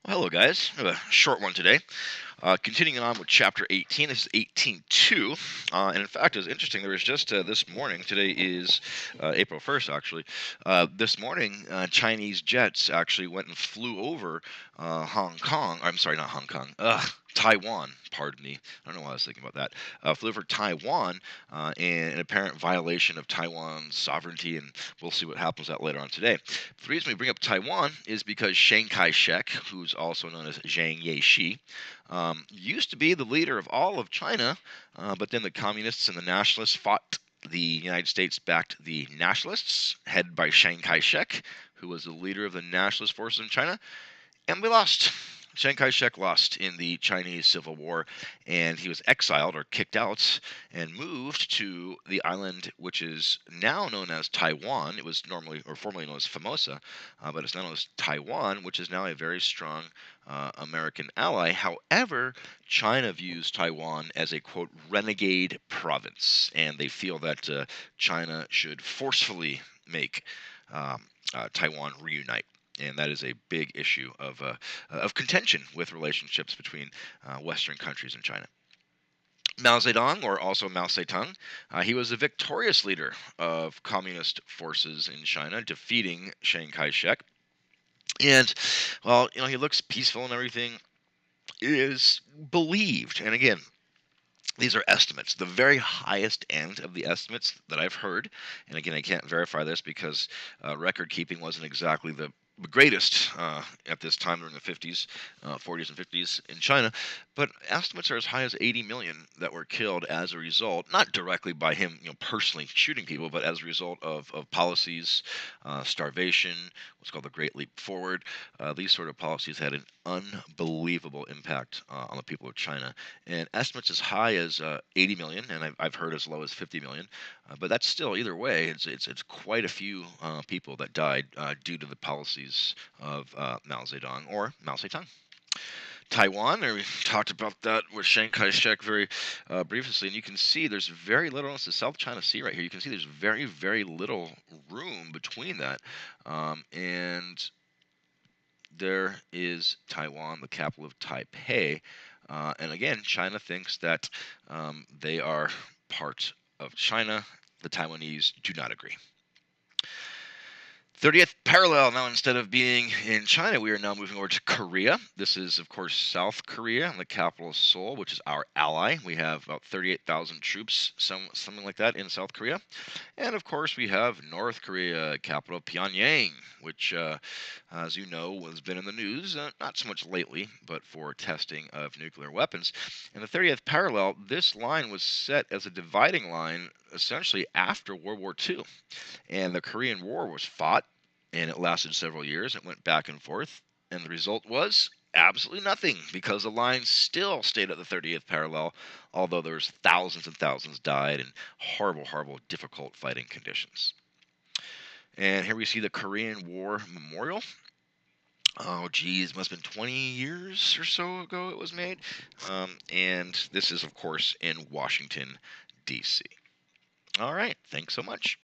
Well, hello, guys. I have a short one today. Continuing on with chapter 18, this is 18.2. And in fact, it's interesting. There was just this morning, today is April 1st, actually. This morning, Chinese jets actually went and flew over Hong Kong. I'm sorry, not Hong Kong. Taiwan, pardon me. I don't know why I was thinking about that. Flew over Taiwan in an apparent violation of Taiwan's sovereignty, and we'll see what happens with that later on today. The reason we bring up Taiwan is because Chiang Kai shek, who's also known as Zhang Yeshi, used to be the leader of all of China, but then the communists and the nationalists fought. The United States backed the nationalists, headed by Chiang Kai shek, who was the leader of the nationalist forces in China, and we lost. Chiang Kai shek lost in the Chinese Civil War, and he was exiled or kicked out and moved to the island which is now known as Taiwan. It was normally or formerly known as Formosa, but it's now known as Taiwan, which is now a very strong American ally. However, China views Taiwan as a quote renegade province, and they feel that China should forcefully make Taiwan reunite, and that is a big issue of contention with relationships between Western countries and China. Mao Zedong, or also Mao Zedong, he was a victorious leader of communist forces in China, defeating Chiang Kai-shek. And well, he looks peaceful and everything. It is believed, and again, these are estimates. The very highest end of the estimates that I've heard, and again, I can't verify this because record keeping wasn't exactly the greatest at this time during the 50s, 40s, and 50s in China. But estimates are as high as 80 million that were killed as a result, not directly by him, personally shooting people, but as a result of policies, starvation, what's called the Great Leap Forward. These sort of policies had an unbelievable impact on the people of China, and estimates as high as 80 million, and I've heard as low as 50 million. But that's still, either way, it's quite a few people that died due to the policies of Mao Zedong or Mao Zedong. Taiwan, we talked about that with Chiang Kai-shek very briefly, and you can see there's very little. It's the South China Sea right here. You can see there's very, very little room between that, and there is Taiwan, the capital of Taipei. And again, China thinks that they are part of China. The Taiwanese do not agree. 30th parallel. Now, instead of being in China, we are now moving over to Korea. This is, of course, South Korea, and the capital is Seoul, which is our ally. We have about 38,000 troops, something like that, in South Korea. And, of course, we have North Korea, capital Pyongyang, which, as you know, has been in the news, not so much lately, but for testing of nuclear weapons. In the 30th parallel, this line was set as a dividing line essentially after World War II. And the Korean War was fought, and it lasted several years. It went back and forth, and the result was absolutely nothing because the line still stayed at the 30th parallel, although there's thousands and thousands died in horrible, horrible, difficult fighting conditions. And here we see the Korean War Memorial. Oh, geez, must have been 20 years or so ago it was made. And this is, of course, in Washington, D.C. All right, thanks so much.